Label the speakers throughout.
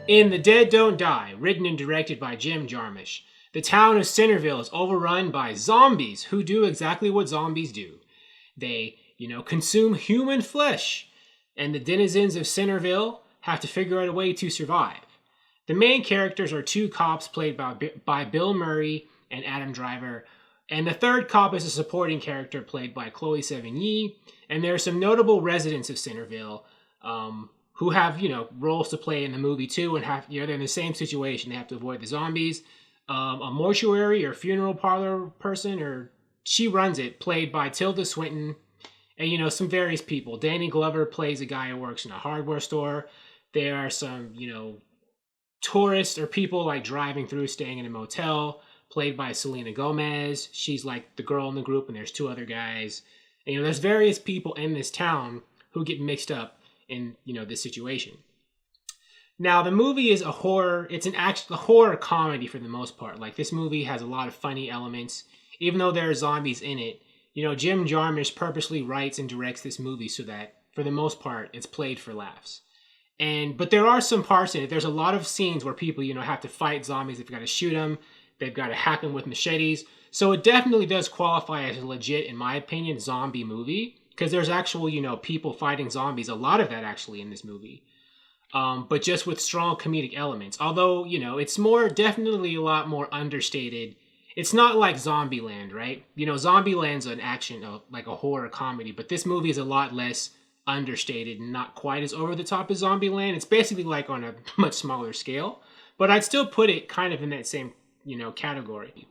Speaker 1: In The Dead Don't Die, written and directed by Jim Jarmusch, the town of Centerville is overrun by zombies who do exactly what zombies do. They, consume human flesh, and the denizens of Centerville have to figure out a way to survive. The main characters are two cops played by Bill Murray and Adam Driver, and the third cop is a supporting character played by Chloe Sevigny, and there are some notable residents of Centerville who have, roles to play in the movie too, and have, they're in the same situation. They have to avoid the zombies. A mortuary or funeral parlor person, or she runs it, played by Tilda Swinton, and, some various people. Danny Glover plays a guy who works in a hardware store. There are some, tourists or people like driving through, staying in a motel, played by Selena Gomez. She's like the girl in the group, and there's two other guys. And, there's various people in this town who get mixed up in, this situation. Now, the movie is a horror. It's a horror comedy for the most part. Like, this movie has a lot of funny elements, even though there are zombies in it. Jim Jarmusch purposely writes and directs this movie so that, for the most part, it's played for laughs. But there are some parts in it. There's a lot of scenes where people, have to fight zombies. They've got to shoot them. They've got to hack them with machetes. So it definitely does qualify as a legit, in my opinion, zombie movie. Because there's actual, people fighting zombies. A lot of that, actually, in this movie. But just with strong comedic elements. Although, it's definitely a lot more understated. It's not like Zombieland, right? Zombieland's an action, like a horror comedy, but this movie is a lot less understated and not quite as over the top as Zombieland. It's basically like on a much smaller scale, but I'd still put it kind of in that same, category.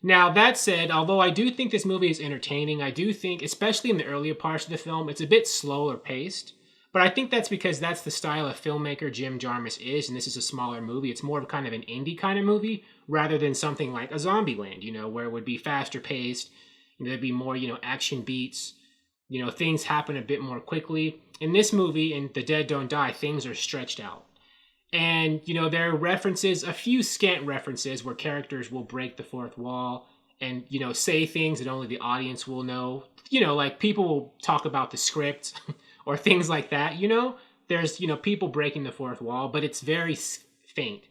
Speaker 1: Now, that said, although I do think this movie is entertaining, I do think, especially in the earlier parts of the film, it's a bit slower paced. But I think that's because that's the style of filmmaker Jim Jarmusch is, and this is a smaller movie. It's more of kind of an indie kind of movie, rather than something like a Zombieland, where it would be faster paced, there'd be more, action beats, things happen a bit more quickly. In this movie, in The Dead Don't Die, things are stretched out. And, there are references, a few scant references, where characters will break the fourth wall and, say things that only the audience will know. Like people will talk about the script or things like that, There's, people breaking the fourth wall, but it's very faint.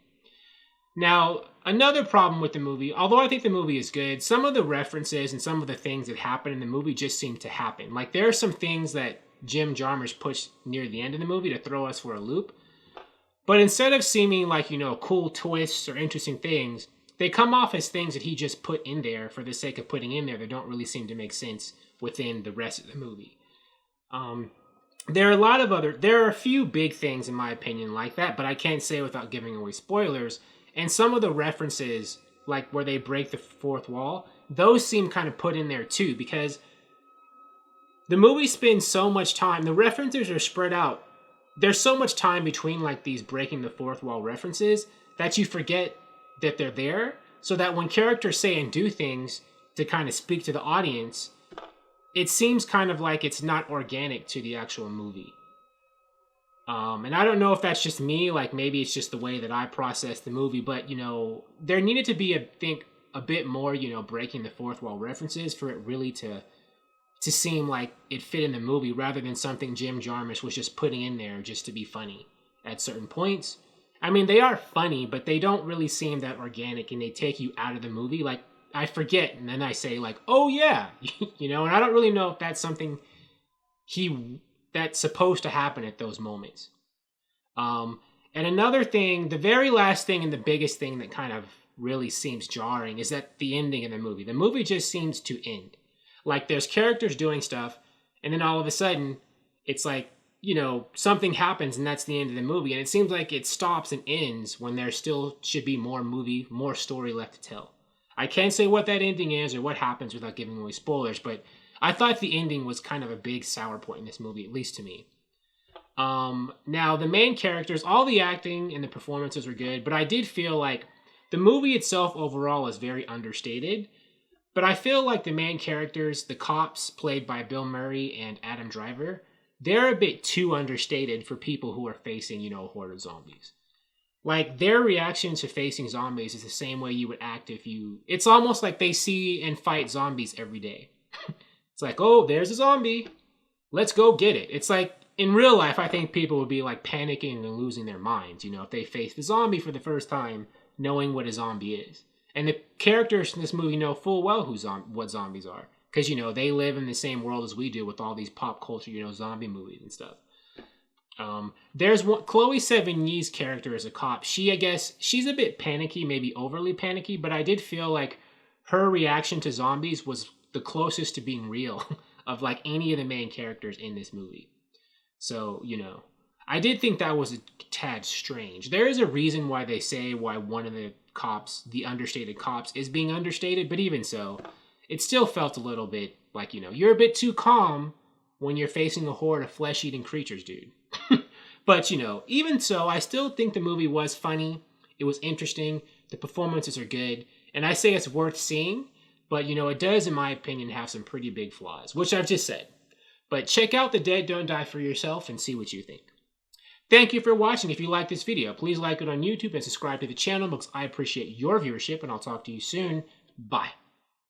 Speaker 1: Now, another problem with the movie, although I think the movie is good, some of the references and some of the things that happen in the movie just seem to happen. Like, there are some things that Jim Jarmusch pushed near the end of the movie to throw us for a loop. But instead of seeming like, cool twists or interesting things, they come off as things that he just put in there for the sake of putting in there that don't really seem to make sense within the rest of the movie. There are a few big things in my opinion like that, but I can't say without giving away spoilers. And some of the references, like where they break the fourth wall, those seem kind of put in there too, because the movie spends so much time, the references are spread out. There's so much time between like these breaking the fourth wall references that you forget that they're there, so that when characters say and do things to kind of speak to the audience, it seems kind of like it's not organic to the actual movie. And I don't know if that's just me, like maybe it's just the way that I process the movie, but, there needed to be, a bit more, breaking the fourth wall references for it really to seem like it fit in the movie, rather than something Jim Jarmusch was just putting in there just to be funny at certain points. I mean, they are funny, but they don't really seem that organic, and they take you out of the movie. Like, I forget, and then I say, like, oh yeah, and I don't really know if that's something that's supposed to happen at those moments. And another thing, the very last thing and the biggest thing that kind of really seems jarring is that the ending of the movie just seems to end. Like, there's characters doing stuff, and then all of a sudden, it's like, something happens and that's the end of the movie. And it seems like it stops and ends when there still should be more story left to tell. I can't say what that ending is or what happens without giving away spoilers, but I thought the ending was kind of a big sour point in this movie, at least to me. Now, the main characters, all the acting and the performances were good, but I did feel like the movie itself overall is very understated. But I feel like the main characters, the cops played by Bill Murray and Adam Driver, they're a bit too understated for people who are facing, a horde of zombies. Like, their reaction to facing zombies is the same way you would act if you... It's almost like they see and fight zombies every day. It's like, oh, there's a zombie. Let's go get it. It's like, in real life, I think people would be like panicking and losing their minds, you know, if they face the zombie for the first time, knowing what a zombie is. And the characters in this movie know full well what zombies are. Because, you know, they live in the same world as we do with all these pop culture, you know, zombie movies and stuff. There's one, Chloe Sevigny's character as a cop. I guess, she's a bit panicky, maybe overly panicky, but I did feel like her reaction to zombies was the closest to being real of like any of the main characters in this movie. So, you know, I did think that was a tad strange. There is a reason why they say why one of the cops, the understated cops, is being understated, but even so, it still felt a little bit like, you know, you're a bit too calm when you're facing a horde of flesh-eating creatures, dude. But, you know, even so, I still think the movie was funny. It was interesting. The performances are good. And I say it's worth seeing, but, you know, it does, in my opinion, have some pretty big flaws, which I've just said. But check out The Dead Don't Die for yourself and see what you think. Thank you for watching. If you like this video, please like it on YouTube and subscribe to the channel because I appreciate your viewership, and I'll talk to you soon. Bye.